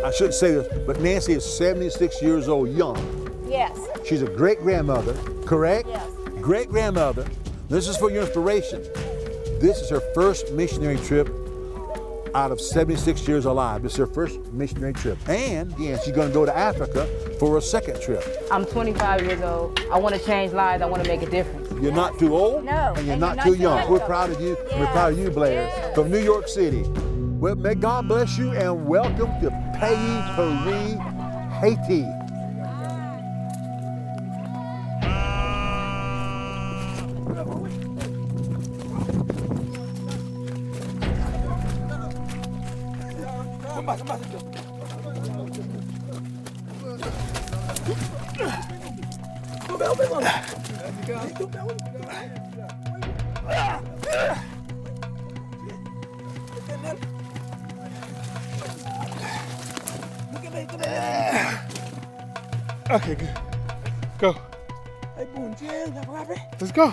I shouldn't say this, but Nancy is 76 years old, young. Yes. She's a great-grandmother, correct? Yes. Great-grandmother. This is for your inspiration. This is her first missionary trip out of 76 years alive. This is her first missionary trip. And she's gonna go to Africa for a second trip. I'm 25 years old. I want to change lives. I want to make a difference. You're not too old, No, and you're not too young. We're proud of you. We're proud of you, Blair, from New York City. Well, may God bless you and welcome to Peyi Pouri, Haiti. Okay, good. Go. Let's go.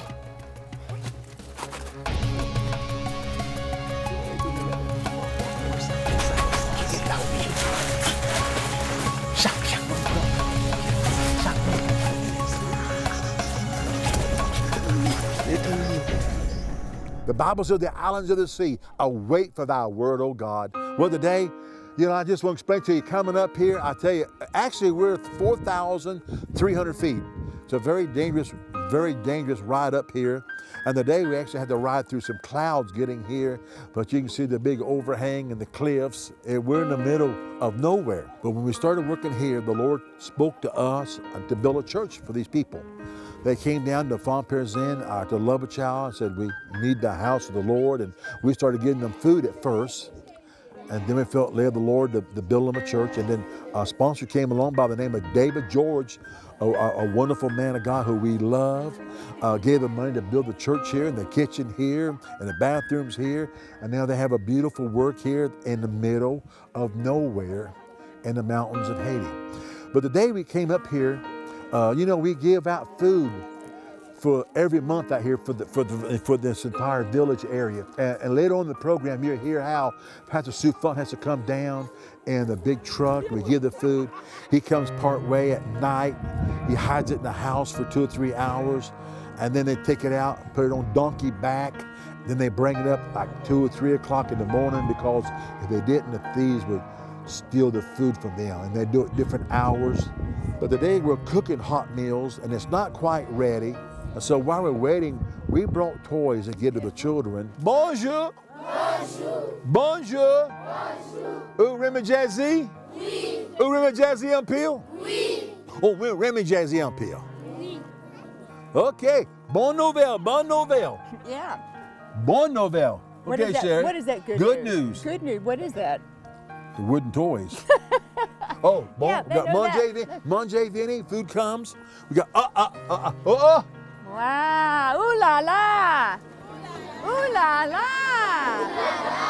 The Bible says the islands of the sea await for thy word, O God. Well, today, I just want to explain to you, coming up here, I tell you, actually we're 4,300 feet. It's a very dangerous ride up here. And today we actually had to ride through some clouds getting here, but you can see the big overhang and the cliffs. And we're in the middle of nowhere. But when we started working here, the Lord spoke to us to build a church for these people. They came down to Fontpierre-Zen, to Lovachow, and said, we need the house of the Lord. And we started giving them food at first. And then we felt led the Lord to build them a church. And then a sponsor came along by the name of David George, a wonderful man of God who we love, gave them money to build the church here, and the kitchen here, and the bathrooms here. And now they have a beautiful work here in the middle of nowhere in the mountains of Haiti. But the day we came up here, we give out food for every month out here for this entire village area. And later on in the program, you'll hear how Pastor Sue Fun has to come down in a big truck. We give the food. He comes part way at night. He hides it in the house for 2 or 3 hours. And then they take it out, put it on donkey back. Then they bring it up like 2 or 3 o'clock in the morning, because if they didn't, the thieves would steal the food from them. And they do it different hours. But today we're cooking hot meals, and it's not quite ready. And so while we're waiting, we brought toys to give to the children. Bonjour. Bonjour. Bonjour. Bonjour. Ou Remy Jazzy? Oui. Ou Remy Jazzy en pile? Oui. Oh, we're Remy Jazzy en pile. Oui. Okay. Bonne nouvelle. Bonne nouvelle. Yeah. Bonne nouvelle. What Okay, is that? Sherry. What is that good Good news? news. Good news. What is that? The wooden toys. Oh, Yeah, they know Manger Vinny, food comes. We got Wow. Ooh la la. Ooh la la.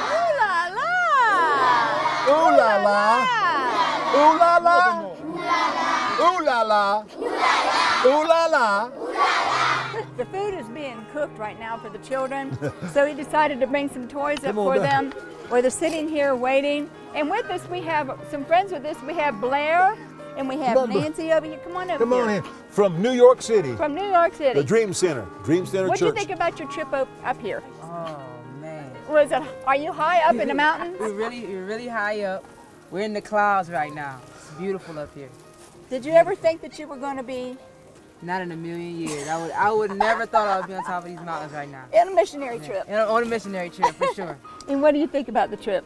Ooh la la. Ooh la la. Ooh la la. Ooh la la. Ooh la la. The food is being cooked right now for the children, so we decided to bring some toys up for them. Where they're sitting here waiting. And with us, we have some friends with us. We have Blair, and we have Nancy over here. Come on over here. Come on in. From New York City. From New York City. The Dream Center What Church. do you think about your trip up here? Oh, man. Are you high up in the mountains? We're really high up. We're in the clouds right now. It's beautiful up here. Did you ever think that you were going to be Not in a million years. I would never thought I would be on top of these mountains right now. in a missionary trip? On a missionary trip, for sure. And what do you think about the trip?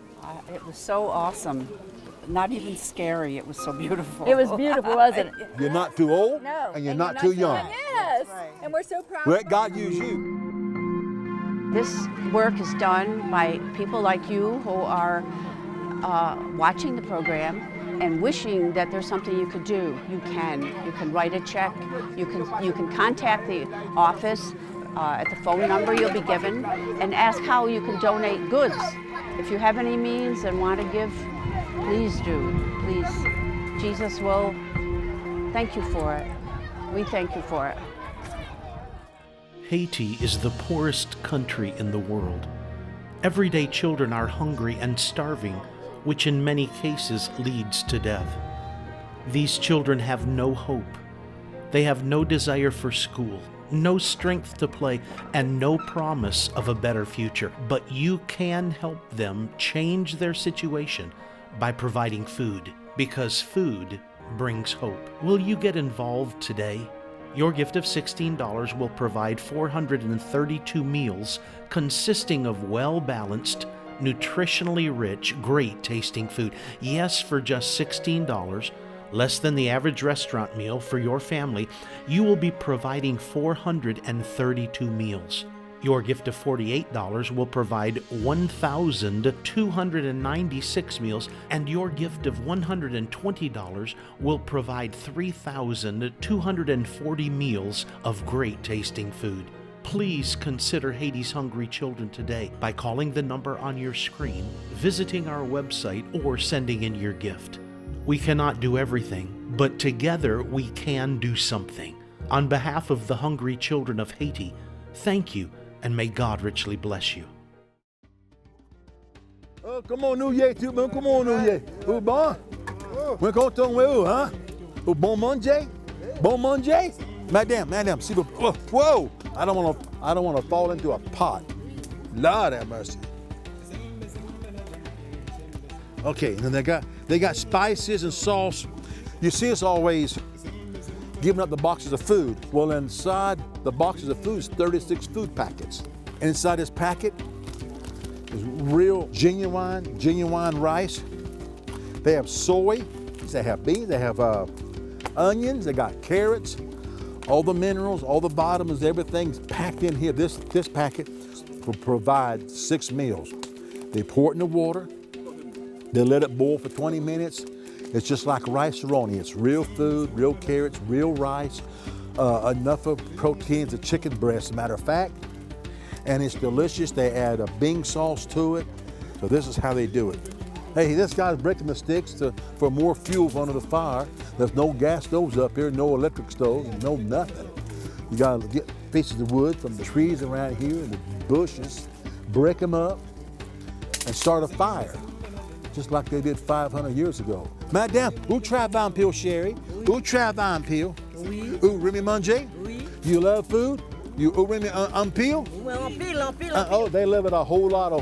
It was so awesome. Not even scary. It was so beautiful. It was beautiful, wasn't it? You're not too old, No. and you're not too young. Yes. And we're so proud. Let God use you. This work is done by people like you who are watching the program and wishing that there's something you could do. You can write a check. You can contact the office at the phone number you'll be given and ask how you can donate goods. If you have any means and want to give, please do. Please. Jesus will thank you for it. We thank you for it. Haiti is the poorest country in the world. Everyday children are hungry and starving, which in many cases leads to death. These children have no hope. They have no desire for school, no strength to play, and no promise of a better future. But you can help them change their situation by providing food, because food brings hope. Will you get involved today? Your gift of $16 will provide 432 meals consisting of well-balanced, nutritionally rich, great-tasting food. Yes, for just $16, less than the average restaurant meal for your family, you will be providing 432 meals. Your gift of $48 will provide 1,296 meals, and your gift of $120 will provide 3,240 meals of great-tasting food. Please consider Haiti's hungry children today by calling the number on your screen, visiting our website, or sending in your gift. We cannot do everything, but together we can do something. On behalf of the hungry children of Haiti, thank you, and may God richly bless you. Oh, come on, New Year, tout le monde, come on, New Year. Ou bon? We're going to où, huh? Ou bon manger? Bon manger? Madame, s'il vous plaît. Whoa! I don't want to fall into a pot. Lord have mercy. Okay, and then they got spices and sauce. You see us always giving up the boxes of food. Well, inside the boxes of food is 36 food packets. Inside this packet is real genuine rice. They have soy, they have beans, they have onions, they got carrots, all the minerals, all the vitamins, everything's packed in here. This packet will provide 6 meals. They pour it in the water. They let it boil for 20 minutes. It's just like rice-a-roni. It's real food, real carrots, real rice, enough of proteins, a chicken breast, as a matter of fact. And it's delicious. They add a bean sauce to it. So this is how they do it. Hey, this guy's breaking the sticks for more fuel under the fire. There's no gas stoves up here, no electric stoves, no nothing. You gotta get pieces of wood from the trees around here and the bushes, break them up, and start a fire, just like they did 500 years ago. Madame, où travaille un peu, chérie? Où travaille un peu? Oui. Où remi manger? Oui. You love food? You où remi un peu? Oui, en pile. Oh, they love it a whole lot.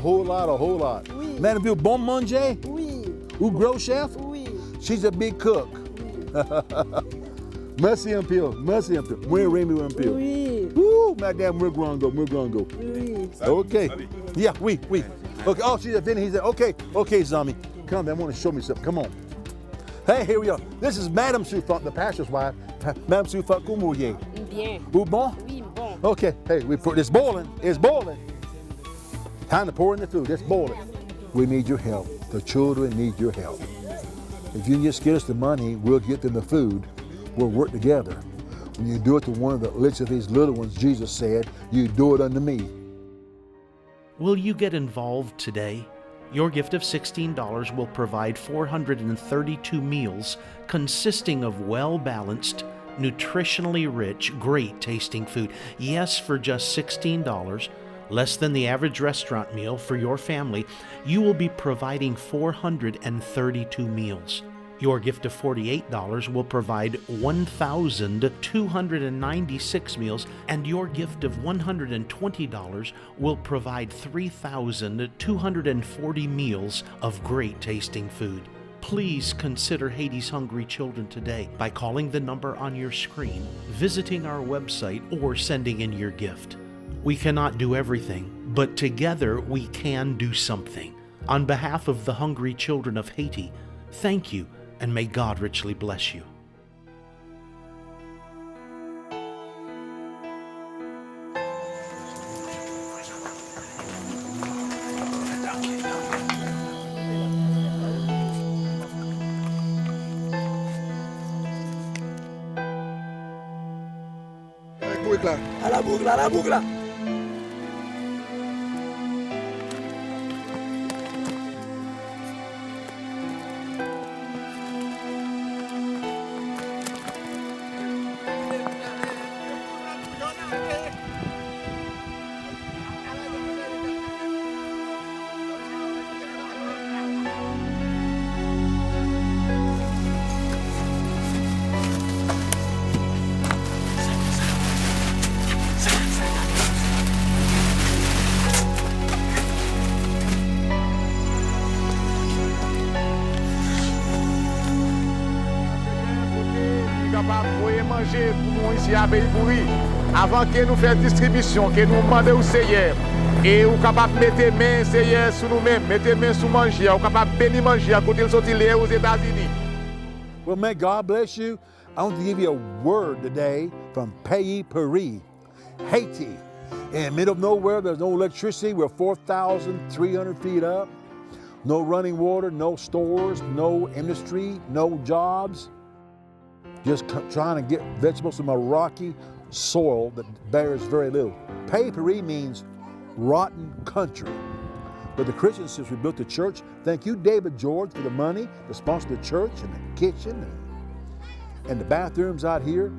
Oui. Madame, you bon manger? Oui. Où gros chef? Oui. She's a big cook. Merci un peu. Moi, remi un peu. Oui. Woo, madame, we're going to go. Oui. Okay. Yeah, oui. Okay, oh, she's a Vinny. He said, okay, Zami. Come, they want to show me something. Come on. Hey, here we are. This is Madame Soufant, the pastor's wife. Madame Soufant, comment vous êtes? Bien. Ou bon? Oui, bon. Okay, hey, it's boiling. Time to pour in the food. It's boiling. We need your help. The children need your help. If you can just get us the money, we'll get them the food. We'll work together. When you do it to one of the least of these little ones, Jesus said, you do it unto me. Will you get involved today? Your gift of $16 will provide 432 meals consisting of well-balanced, nutritionally rich, great-tasting food. Yes, for just $16, less than the average restaurant meal for your family, you will be providing 432 meals. Your gift of $48 will provide 1,296 meals, and your gift of $120 will provide 3,240 meals of great-tasting food. Please consider Haiti's hungry children today by calling the number on your screen, visiting our website, or sending in your gift. We cannot do everything, but together we can do something. On behalf of the hungry children of Haiti, thank you, and may God richly bless you. À la boucle. manger pour nous ici à Peyi Pouri. Avant que nous fassions distribution, que nous demandions au Seigneur, et nous sommes capables de mettre main Seigneur sur nous-mêmes, mettre main sur manger, nous sommes capables de bénir manger à côté de sortir aux États-Unis. Well, may God bless you. I want to give you a word today from Peyi Pouri, Haiti. In the middle of nowhere, there's no electricity. We're 4,300 feet up. No running water, no stores, no industry, no jobs. Just trying to get vegetables from a rocky soil that bears very little. Peyi Pouri means rotten country. But the Christians, since we built the church, thank you, David George, for the money to sponsor the church and the kitchen and the bathrooms out here.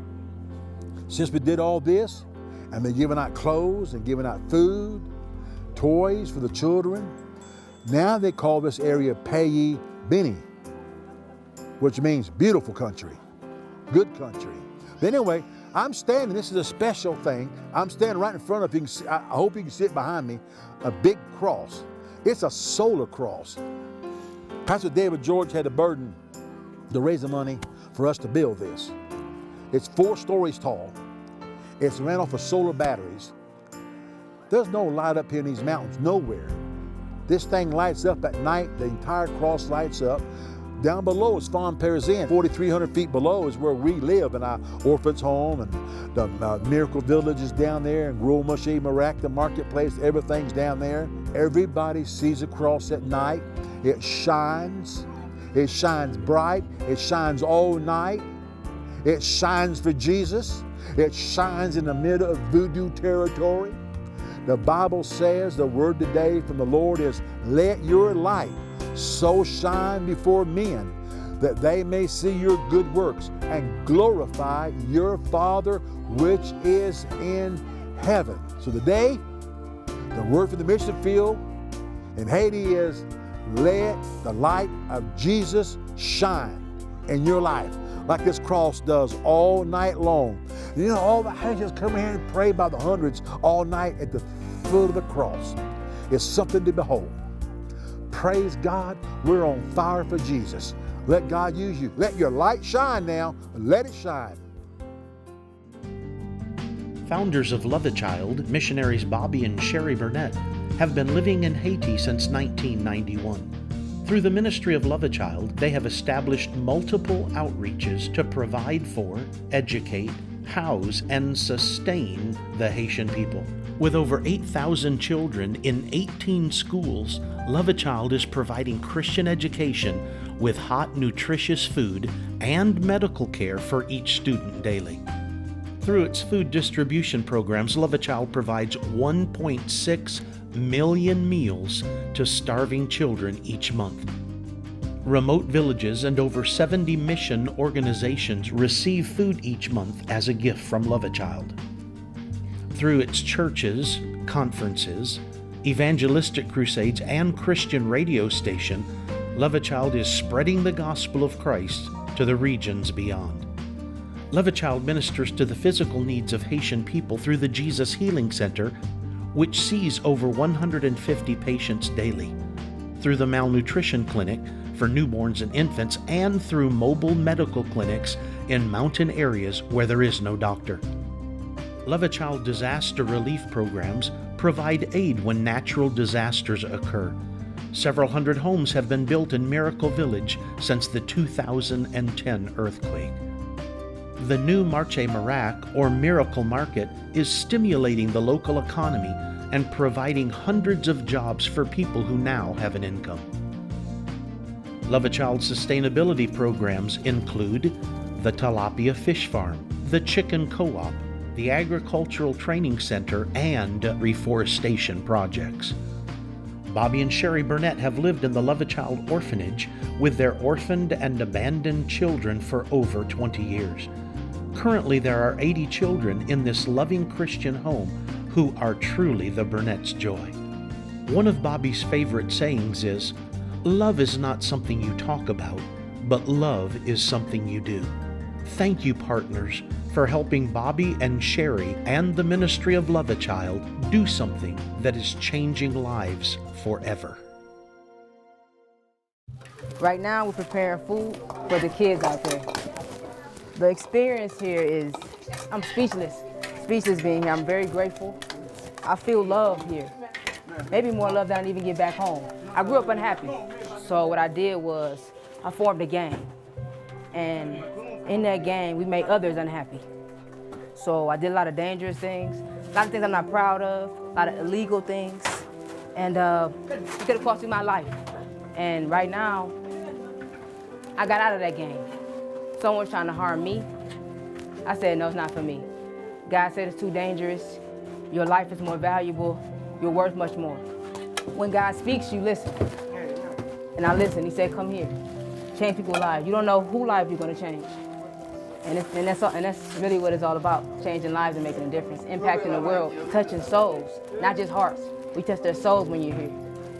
Since we did all this, and been giving out clothes and giving out food, toys for the children, now they call this area Peyi Bini, which means beautiful country, good country. But anyway, I'm standing, this is a special thing, I'm standing right in front of you, I hope you can see it behind me, a big cross. It's a solar cross. Pastor David George had a burden to raise the money for us to build this. It's 4 stories tall. It's ran off of solar batteries. There's no light up here in these mountains, nowhere. This thing lights up at night, the entire cross lights up. Down below is Farm Perzin. 4,300 feet below is where we live in our orphans home, and the Miracle Village is down there, and Rural Moshe Marak, the marketplace, everything's down there. Everybody sees a cross at night. It shines bright, it shines all night. It shines for Jesus. It shines in the middle of voodoo territory. The Bible says, the word today from the Lord is, let your light so shine before men that they may see your good works and glorify your Father which is in heaven. So today, the word for the mission field in Haiti is, let the light of Jesus shine in your life like this cross does all night long. You know, all the Haitians come here and pray by the hundreds all night at the foot of the cross. It's something to behold. Praise God, we're on fire for Jesus. Let God use you. Let your light shine now. Let it shine. Founders of Love a Child, missionaries Bobby and Sherry Burnette, have been living in Haiti since 1991. Through the ministry of Love a Child, they have established multiple outreaches to provide for, educate, house, and sustain the Haitian people. With over 8,000 children in 18 schools, Love a Child is providing Christian education with hot, nutritious food and medical care for each student daily. Through its food distribution programs, Love a Child provides 1.6 million meals to starving children each month. Remote villages and over 70 mission organizations receive food each month as a gift from Love a Child. Through its churches, conferences, evangelistic crusades, and Christian radio station, Love a Child is spreading the gospel of Christ to the regions beyond. Love a Child ministers to the physical needs of Haitian people through the Jesus Healing Center, which sees over 150 patients daily, through the Malnutrition Clinic for newborns and infants, and through mobile medical clinics in mountain areas where there is no doctor. Love a Child disaster relief programs provide aid when natural disasters occur. Several hundred homes have been built in Miracle Village since the 2010 earthquake. The new Marché Marak, or Miracle Market, is stimulating the local economy and providing hundreds of jobs for people who now have an income. Love a Child sustainability programs include the Tilapia Fish Farm, the Chicken Co-op, the Agricultural Training Center, and reforestation projects. Bobby and Sherry Burnette have lived in the Love a Child orphanage with their orphaned and abandoned children for over 20 years. Currently, there are 80 children in this loving Christian home who are truly the Burnett's joy. One of Bobby's favorite sayings is, "Love is not something you talk about, but love is something you do." Thank you, partners, for helping Bobby and Sherry and the ministry of Love a Child do something that is changing lives forever. Right now, we're preparing food for the kids out there. The experience here is, I'm speechless. Speechless being here. I'm very grateful. I feel love here. Maybe more love than I even get back home. I grew up unhappy. So what I did was I formed a gang. And in that gang, we made others unhappy. So I did a lot of dangerous things, a lot of things I'm not proud of, a lot of illegal things. And it could have cost me my life. And right now, I got out of that gang. Someone's trying to harm me. I said, no, it's not for me. God said it's too dangerous. Your life is more valuable. You're worth much more. When God speaks, you listen. And I listened. He said, come here. Change people's lives. You don't know whose life you're going to change. And that's really what it's all about, changing lives and making a difference, impacting the world, touching souls, not just hearts. We touch their souls when you're here.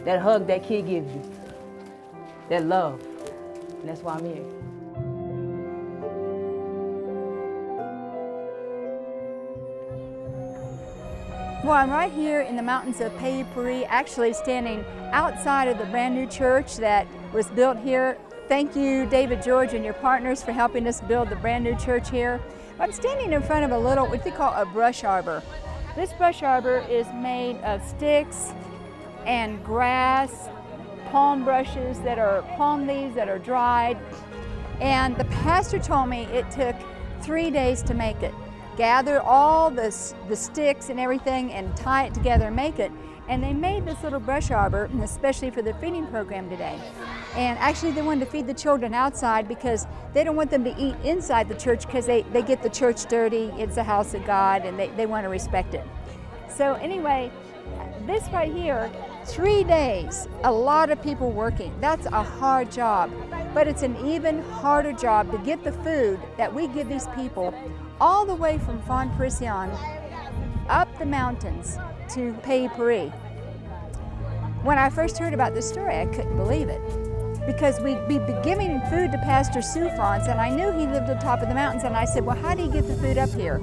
That hug that kid gives you, that love, and that's why I'm here. Well, I'm right here in the mountains of Peyi Pouri, actually standing outside of the brand new church that was built here. Thank you, David George and your partners, for helping us build the brand new church here. I'm standing in front of a little, what they call a brush arbor. This brush arbor is made of sticks and grass, palm brushes that are palm leaves that are dried. And the pastor told me it took 3 days to make it. Gather all the sticks and everything and tie it together and make it. And they made this little brush arbor, especially for the feeding program today. And actually they wanted to feed the children outside because they don't want them to eat inside the church because they get the church dirty. It's a house of God and they want to respect it. So anyway, this right here, 3 days, a lot of people working. That's a hard job, but it's an even harder job to get the food that we give these people all the way from Fon Prisian up the mountains to Peyi Pouri. When I first heard about this story, I couldn't believe it because we'd be giving food to Pastor Soufrance, and I knew he lived on top of the mountains, and I said, well, how do you get the food up here?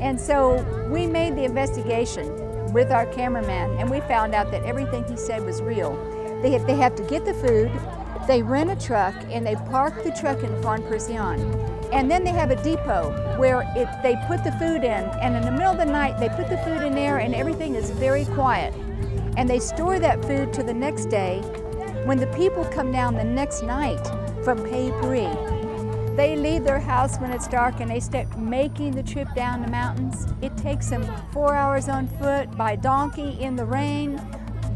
And so we made the investigation with our cameraman, and we found out that everything he said was real. They have to get the food, they rent a truck, and they park the truck in Fon Prisian. And then they have a depot where they put the food in, and in the middle of the night, they put the food in there, and everything is very quiet. And they store that food to the next day. When the people come down the next night from Peyi Pouri, they leave their house when it's dark and they start making the trip down the mountains. It takes them 4 hours on foot, by donkey, in the rain,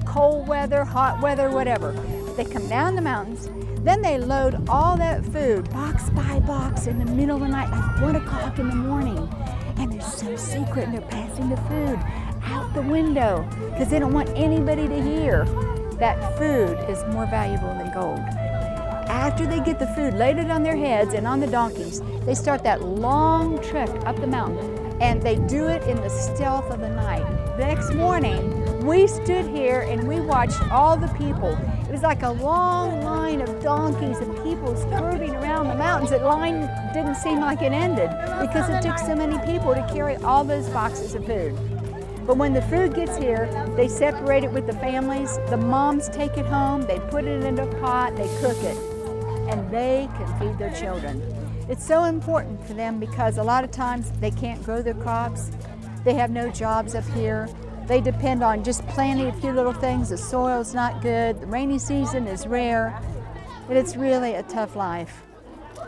cold weather, hot weather, whatever. They come down the mountains, then they load all that food, box by box, in the middle of the night, like 1 o'clock in the morning. And they're so secret, and they're passing the food out the window because they don't want anybody to hear that food is more valuable than gold. After they get the food, laid it on their heads and on the donkeys, they start that long trek up the mountain, and they do it in the stealth of the night. The next morning, we stood here and we watched all the people. It was like a long line of donkeys and people skirting around the mountains. That line didn't seem like it ended because it took so many people to carry all those boxes of food. But when the food gets here, they separate it with the families. The moms take it home, they put it in a pot, they cook it, and they can feed their children. It's so important for them because a lot of times they can't grow their crops. They have no jobs up here. They depend on just planting a few little things. The soil's not good, the rainy season is rare, and it's really a tough life.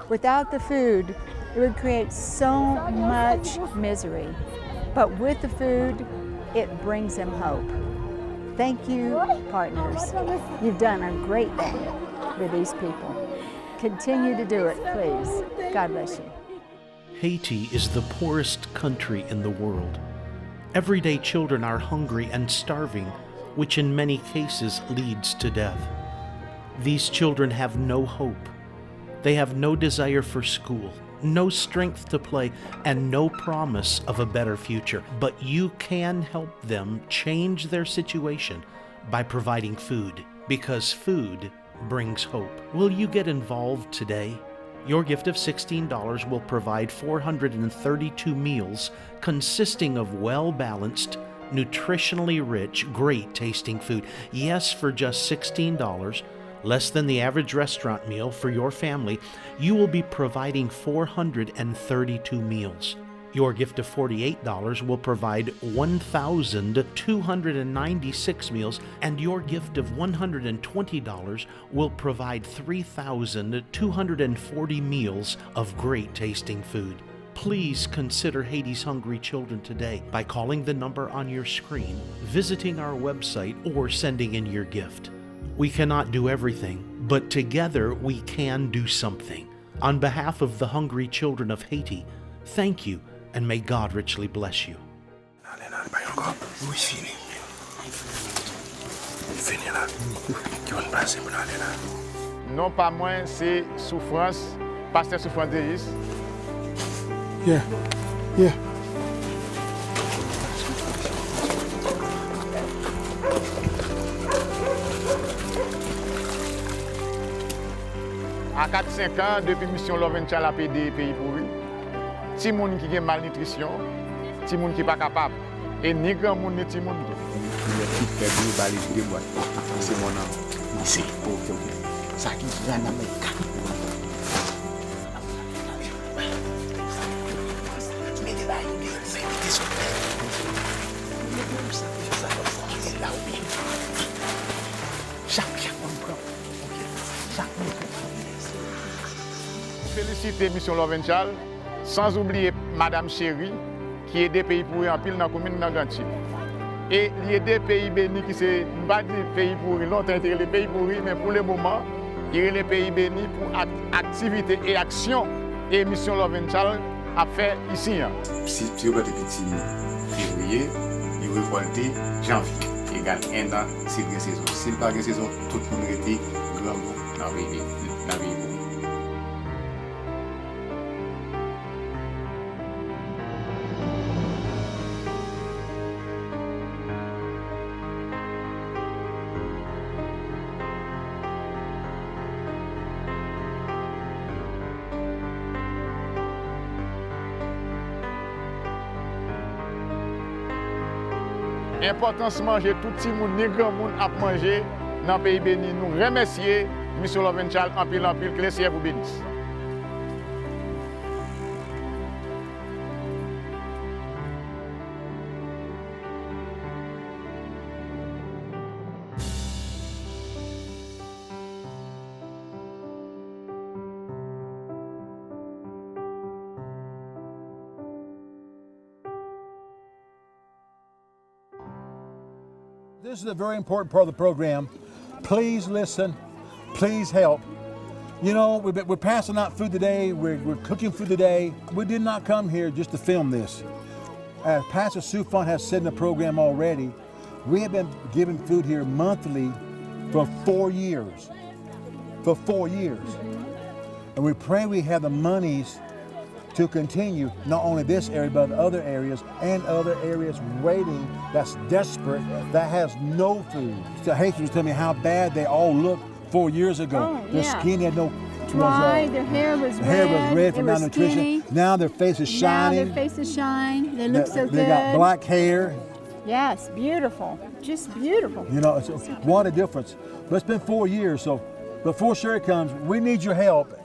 Without the food, it would create so much misery. But with the food, it brings them hope. Thank you, partners. You've done a great thing for these people. Continue to do it, please. God bless you. Haiti is the poorest country in the world. Everyday children are hungry and starving, which in many cases leads to death. These children have no hope. They have no desire for school, no strength to play, and no promise of a better future. But you can help them change their situation by providing food, because food brings hope. Will you get involved today? Your gift of $16 will provide 432 meals consisting of well-balanced, nutritionally rich, great-tasting food. Yes, for just $16, less than the average restaurant meal for your family, you will be providing 432 meals. Your gift of $48 will provide 1,296 meals, and your gift of $120 will provide 3,240 meals of great tasting food. Please consider Haiti's hungry children today by calling the number on your screen, visiting our website, or sending in your gift. We cannot do everything, but together we can do something. On behalf of the hungry children of Haiti, thank you, and may God richly bless you. Non pas moins, c'est souffrance, pasteur souffrance de Is. Yeah. Yeah. À 4-5 ans, depuis mission UNCUT a aidé Peyi Pouri, ti moun qui a malnutrition, ti moun qui pas capable, et ni grand moun ni ti moun. C'est mon nom. Ici. Ok. Ça qui vient d'Amérique. Féliciter mission UNCUT, sans oublier Madame Sherry, qui aide Peyi Pouri en pile dans la commune de Ganti. Et il aide Pays Béni, qui c'est pas dit Peyi Pouri, longtemps il le Peyi Pouri, mais pour le moment, il est le Pays Béni pour activité et action et mission UNCUT à faire ici. Si tu veux petit février, il récolter janvier. Égal 1 an, c'est une saison. Si pas une saison, tout le monde était grand dans le pays. Importance de manger tout petit monde, ni grand monde à manger dans le pays béni. Nous remercions mission UNCUT en pile que le Seigneur vous bénisse. This is a very important part of the program. Please listen. Please help. You know, we're passing out food today. We're cooking food today. We did not come here just to film this. As Pastor Sufan has said in the program already, we have been giving food here monthly for 4 years. For 4 years. And we pray we have the monies to continue not only this area but other areas and other areas waiting that's desperate, that has no food. So Haiti was telling me how bad they all looked 4 years ago. Their skin had no dry, their hair was red from malnutrition. Now their face is shining. Now their faces shine. They look so good. They got black hair. Yes, beautiful. Just beautiful. You know, what a difference. But it's been 4 years, so before Sherry comes, we need your help.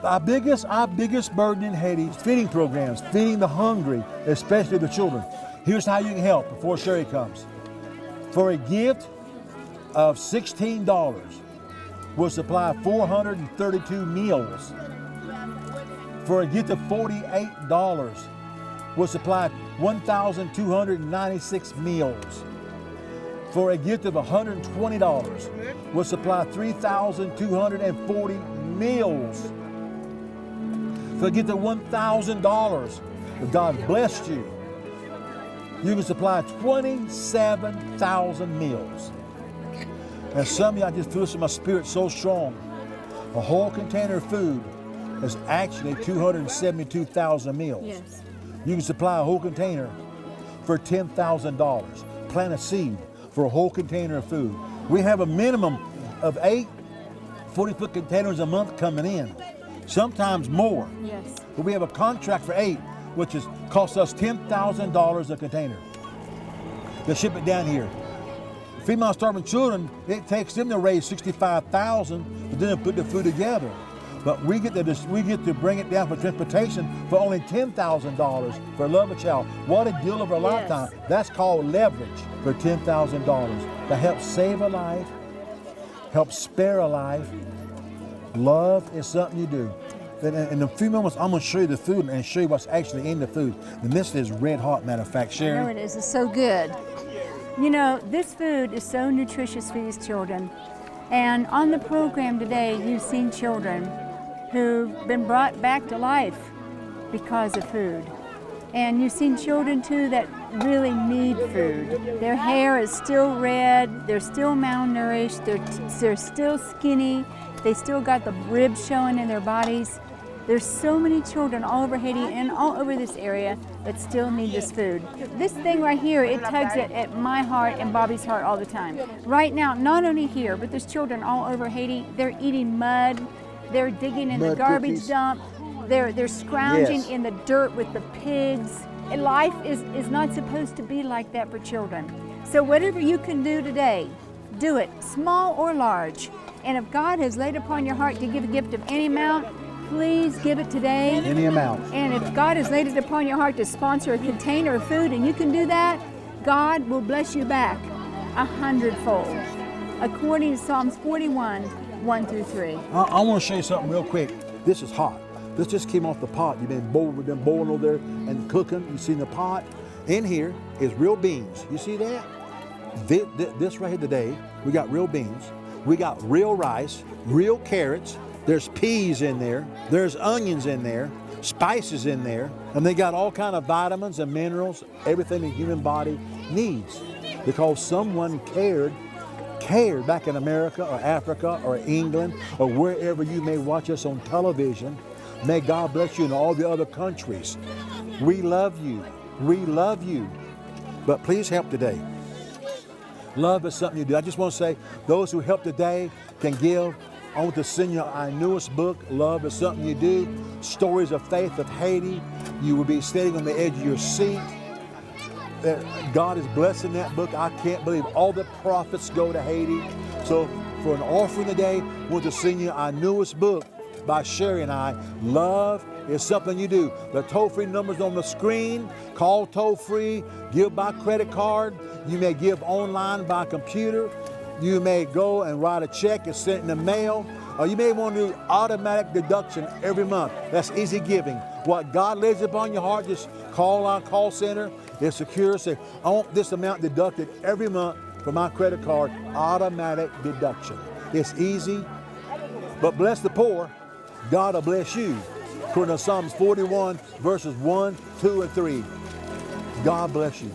Our biggest burden in Haiti is feeding programs, feeding the hungry, especially the children. Here's how you can help before Sherry comes. For a gift of $16, we'll supply 432 meals. For a gift of $48, we'll supply 1,296 meals. For a gift of $120, we'll supply 3,240 meals. For a gift of $1,000, if God blessed you, you can supply 27,000 meals. And some of you, I just feel this in my spirit so strong. A whole container of food is actually 272,000 meals. Yes. You can supply a whole container for $10,000. Plant a seed for a whole container of food. We have a minimum of 8 40-foot containers a month coming in. Sometimes more. Yes. But we have a contract for 8, which costs us $10,000 a container. They ship it down here. Female starving children, it takes them to raise 65,000 to then put the food together. But we get to bring it down for transportation for only $10,000 for Love a Child. What a deal of a lifetime. That's called leverage for $10,000 to help save a life, help spare a life. Love is something you do. In a few moments, I'm going to show you the food and show you what's actually in the food. And this is red hot, matter of fact. Sherry? I know it is. It's so good. You know, this food is so nutritious for these children. And on the program today, you've seen children who've been brought back to life because of food. And you've seen children too that really need food. Their hair is still red, they're still malnourished, they're still skinny, they still got the ribs showing in their bodies. There's so many children all over Haiti and all over this area that still need this food. This thing right here, it tugs at my heart and Bobby's heart all the time. Right now, not only here, but there's children all over Haiti. They're eating mud, they're digging in the garbage dump, they're scrounging in the dirt with the pigs. And life is not supposed to be like that for children. So whatever you can do today, do it, small or large. And if God has laid upon your heart to give a gift of any amount, please give it today. Any amount. And if God has laid it upon your heart to sponsor a container of food and you can do that, God will bless you back 100-fold, according to Psalms 41, 1 through 3. I want to show you something real quick. This is hot. This just came off the pot. You've been boiling over there and cooking. You see the pot. In here is real beans. You see that? This right here today, we got real beans. We got real rice, real carrots. There's peas in there. There's onions in there, spices in there. And they got all kind of vitamins and minerals, everything the human body needs. Because someone cared back in America or Africa or England or wherever you may watch us on television. May God bless you in all the other countries. We love you. We love you. But please help today. Love is something you do. I just want to say, those who help today can give. I want to send you our newest book, Love is Something You Do, Stories of Faith of Haiti. You will be sitting on the edge of your seat. God is blessing that book. I can't believe all the profits go to Haiti. So for an offering today, I want to send you our newest book by Sherry and I, Love is Something You Do. The toll-free number's on the screen. Call toll-free, give by credit card. You may give online by computer. You may go and write a check and send it in the mail. Or you may want to do automatic deduction every month. That's easy giving. What God lays upon your heart, just call our call center. It's secure. Say, I want this amount deducted every month from my credit card. Automatic deduction. It's easy. But bless the poor. God will bless you. According to Psalms 41, verses 1, 2, and 3. God bless you.